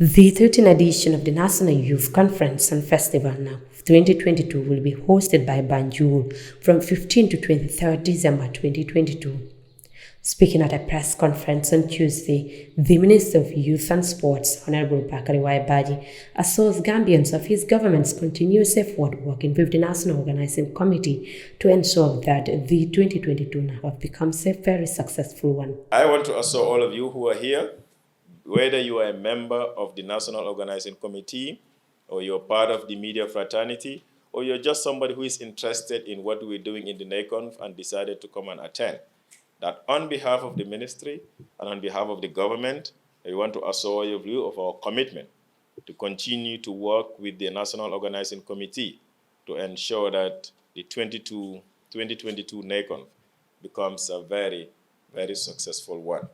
The 13th edition of the National Youth Conference and Festival now 2022 will be hosted by Banjul from 15 to 23rd December 2022. Speaking at a press conference on Tuesday, the Minister of Youth and Sports, Honorable Bakari Waibaji, assured Gambians of his government's continuous effort working with the National Organizing Committee to ensure that the 2022 NACONF becomes a very successful one. I want to assure all of you who are here, whether you are a member of the National Organizing Committee, or you're part of the media fraternity, or you're just somebody who is interested in what we're doing in the NAYCONF and decided to come and attend, that on behalf of the ministry and on behalf of the government, we want to assure you of our commitment to continue to work with the National Organizing Committee to ensure that the 2022 NACONF becomes a very, very successful one.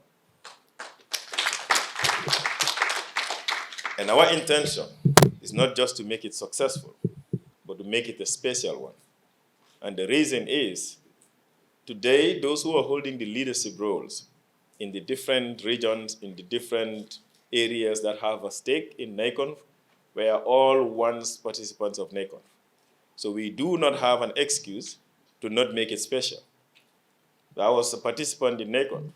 And our intention is not just to make it successful, but to make it a special one. And the reason is, today, those who are holding the leadership roles in the different regions, in the different areas that have a stake in NACONF, were all once participants of NACONF. So we do not have an excuse to not make it special. I was a participant in NACONF,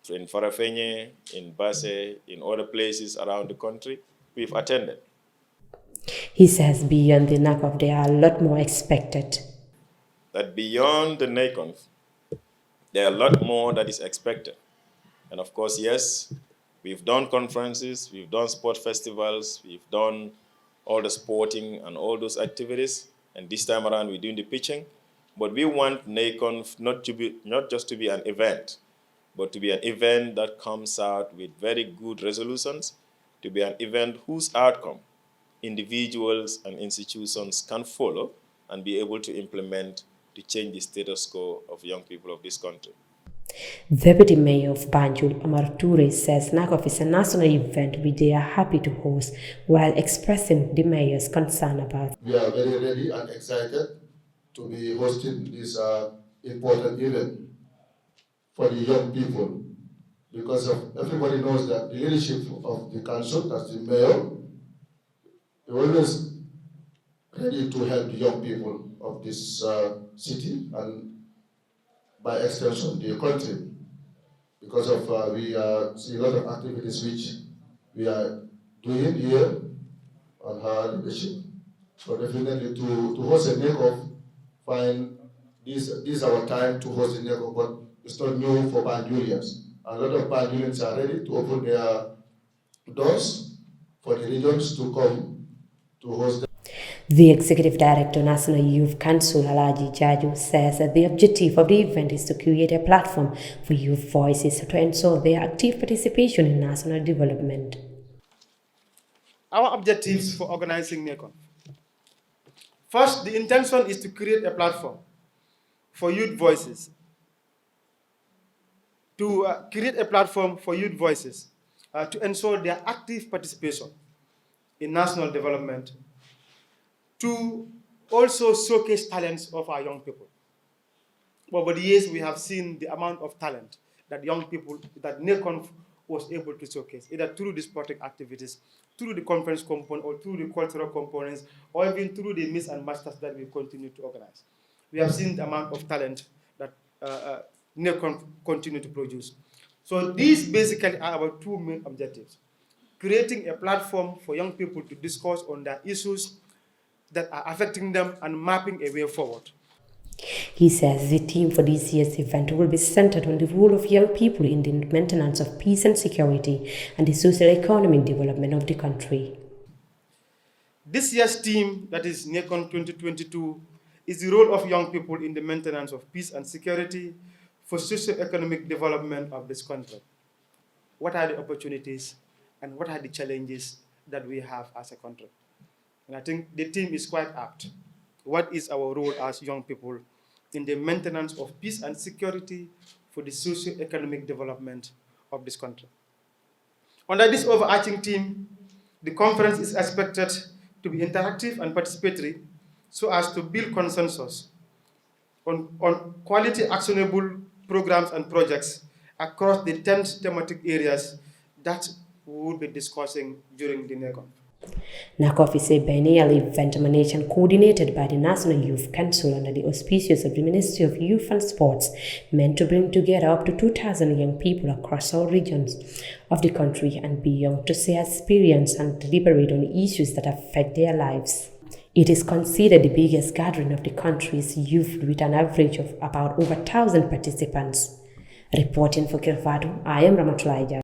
in Farafenye, in Basse, in other places around the country. We've attended. He says beyond the NACONF, there are a lot more expected. That beyond the NACONF, there are a lot more that is expected. And of course, yes, we've done conferences, we've done sport festivals, we've done all the sporting and all those activities. And this time around, we're doing the pitching. But we want NACONF not just to be an event, but to be an event that comes out with very good resolutions, to be an event whose outcome individuals and institutions can follow and be able to implement to change the status quo of young people of this country. Deputy Mayor of Banjul, Omar Toure, says NACONF is a national event which they are happy to host, while expressing the mayor's concern about. We are very ready and excited to be hosting this important event for the young people, because everybody knows that the leadership of the council, that's the mayor, is always ready to help the young people of this city and by extension the country, because of we see a lot of activities which we are doing here on her leadership. So definitely to host a NACONF, find this our time to host a NACONF, but it's not new for Banjulians. A lot of Banjulians are ready to open their doors for the regions to come to host them. The Executive Director, National Youth Council, Alaji Jaju, says that the objective of the event is to create a platform for youth voices to ensure their active participation in national development. Our objectives for organizing NACONF. First, the intention is to create a platform for youth voices. To ensure their active participation in national development, to also showcase talents of our young people. Over the years, we have seen the amount of talent that young people, that NACONF was able to showcase, either through the sporting activities, through the conference component, or through the cultural components, or even through the Miss and Masters that we continue to organize. We have seen the amount of talent that NACONF continue to produce. So these basically are our two main objectives: creating a platform for young people to discuss on their issues that are affecting them and mapping a way forward. He says the theme for this year's event will be centered on the role of young people in the maintenance of peace and security and the socio-economic development of the country. This year's theme, that is NACONF 2022, is the role of young people in the maintenance of peace and security for socio-economic development of this country. What are the opportunities and what are the challenges that we have as a country? And I think the theme is quite apt. What is our role as young people in the maintenance of peace and security for the socio-economic development of this country? Under this overarching theme, the conference is expected to be interactive and participatory so as to build consensus on quality actionable programs and projects across the 10 thematic areas that we will be discussing during the NAYCONF. NAYCONF is a biennial event emanating coordinated by the National Youth Council under the auspices of the Ministry of Youth and Sports, meant to bring together up to 2,000 young people across all regions of the country and beyond to share experience and deliberate on issues that affect their lives. It is considered the biggest gathering of the country's youth with an average of about over 1,000 participants. Reporting for Kerr, Fatou, I am Ramatulaija.